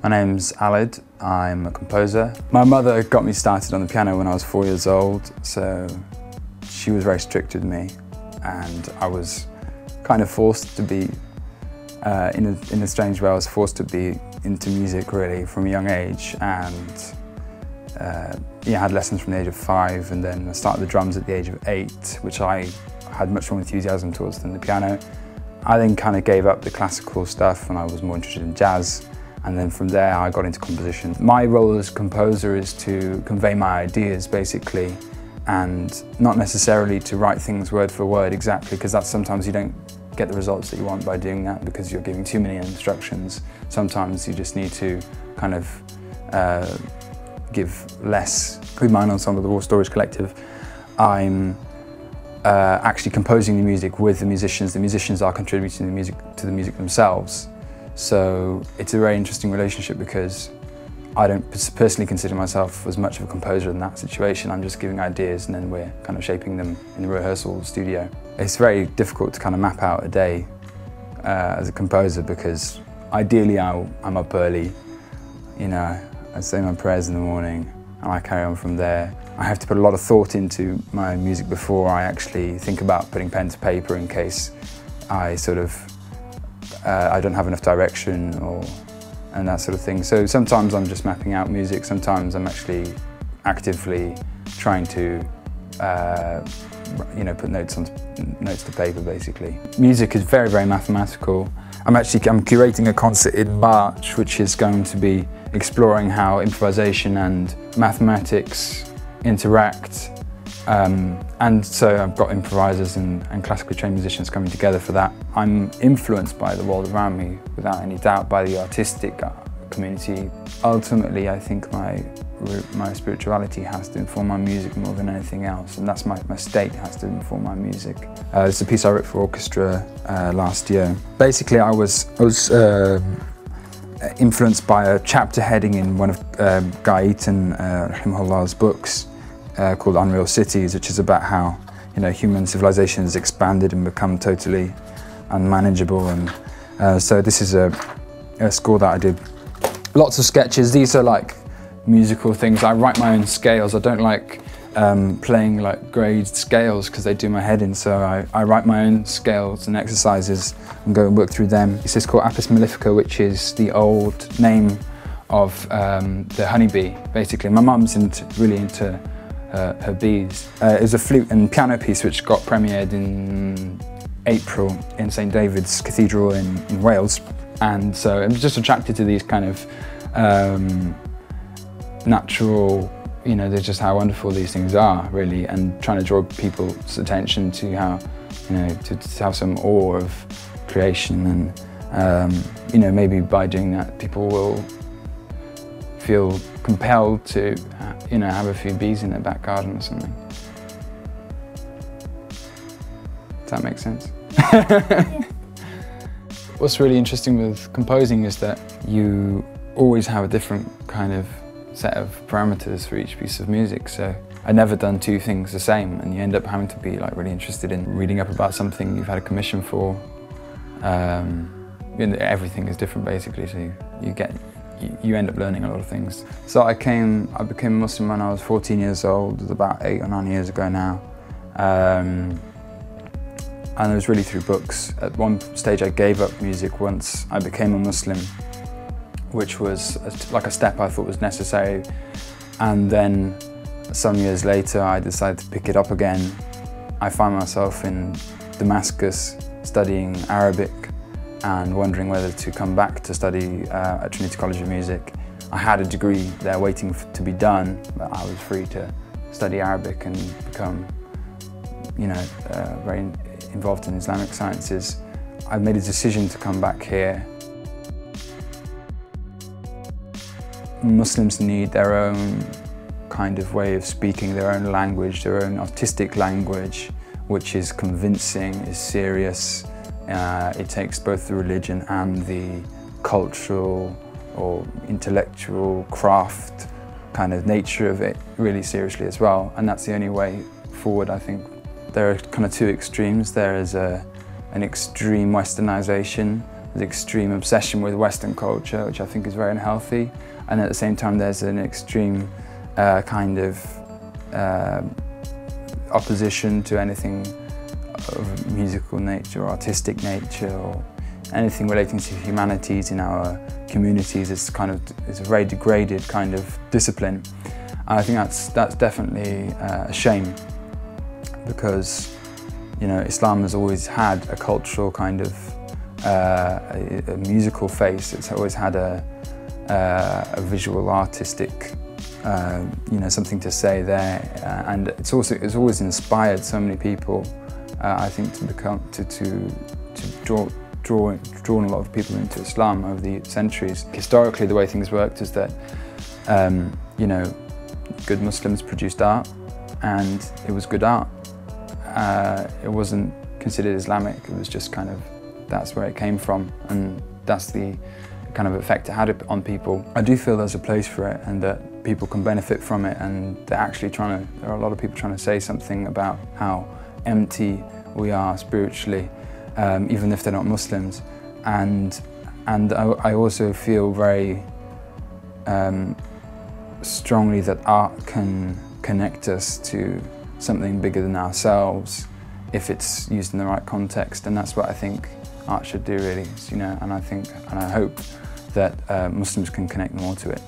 My name's Aled, I'm a composer. My mother got me started on the piano when I was 4 years old, so she was very strict with me, and I was kind of forced to be, in a strange way, I was forced to be into music really from a young age, and I had lessons from the age of 5, and then I started the drums at the age of 8, which I had much more enthusiasm towards than the piano. I then kind of gave up the classical stuff and I was more interested in jazz. And then from there I got into composition. My role as a composer is to convey my ideas basically, and not necessarily to write things word for word exactly, because that's sometimes you don't get the results that you want by doing that because you're giving too many instructions. Sometimes you just need to kind of give less. With my ensemble, the War Stories Collective, I'm actually composing the music with the musicians. The musicians are contributing to the music themselves. So it's a very interesting relationship because I don't personally consider myself as much of a composer in that situation. I'm just giving ideas and then we're kind of shaping them in the rehearsal studio. It's very difficult to kind of map out a day as a composer because ideally I'm up early, you know, I say my prayers in the morning and I carry on from there. I have to put a lot of thought into my music before I actually think about putting pen to paper in case I sort of I don't have enough direction and that sort of thing. So sometimes I'm just mapping out music, sometimes I'm actually actively trying to put notes to paper basically. Music is very, very mathematical. I'm curating a concert in March which is going to be exploring how improvisation and mathematics interact. And so I've got improvisers and classically trained musicians coming together for that. I'm influenced by the world around me, without any doubt, by the artistic community. Ultimately, I think my spirituality has to inform my music more than anything else, and that's my state has to inform my music. It's a piece I wrote for orchestra last year. Basically, I was influenced by a chapter heading in one of Guy Eaton, rahimahullah's books, called Unreal Cities, which is about how human civilization has expanded and become totally unmanageable. And so this is a score that I did. Lots of sketches. These are like musical things. I write my own scales. I don't like playing like grade scales because they do my head in. So I write my own scales and exercises and go and work through them. This is called Apis mellifica, which is the old name of the honeybee. Basically, my mum's really into her bees. It was a flute and piano piece which got premiered in April in St David's Cathedral in Wales, and so I'm just attracted to these kind of natural, they're just how wonderful these things are really, and trying to draw people's attention to how, to have some awe of creation, and maybe by doing that people will feel compelled to, have a few bees in their back garden or something. Does that make sense? Yeah. What's really interesting with composing is that you always have a different kind of set of parameters for each piece of music. So I've never done two things the same, and you end up having to be like really interested in reading up about something you've had a commission for. Everything is different basically, so you end up learning a lot of things. So I became a Muslim when I was 14 years old. It was about 8 or 9 years ago now. And it was really through books. At one stage I gave up music once I became a Muslim, which was like a step I thought was necessary. And then some years later I decided to pick it up again. I found myself in Damascus studying Arabic and wondering whether to come back to study at Trinity College of Music. I had a degree there waiting to be done, but I was free to study Arabic and become, very involved in Islamic sciences. I made a decision to come back here. Muslims need their own kind of way of speaking, their own language, their own artistic language, which is convincing, is serious. It takes both the religion and the cultural or intellectual craft kind of nature of it really seriously as well, and that's the only way forward, I think. There are kind of two extremes. There is an extreme westernization there's extreme obsession with Western culture, which I think is very unhealthy, and at the same time there's an extreme kind of opposition to anything of musical nature or artistic nature or anything relating to humanities in our communities. It's a very degraded kind of discipline. And I think that's definitely a shame, because Islam has always had a cultural kind of a musical face. It's always had a visual, artistic, something to say there, and it's always inspired so many people. I think to drawn a lot of people into Islam over the centuries. Historically, the way things worked is that good Muslims produced art, and it was good art. It wasn't considered Islamic. It was just that's where it came from, and that's the kind of effect it had on people. I do feel there's a place for it, and that people can benefit from it, and there are a lot of people trying to say something about how empty we are spiritually, even if they're not Muslims. And I also feel very strongly that art can connect us to something bigger than ourselves if it's used in the right context, and that's what I think art should do, really. And I hope that Muslims can connect more to it.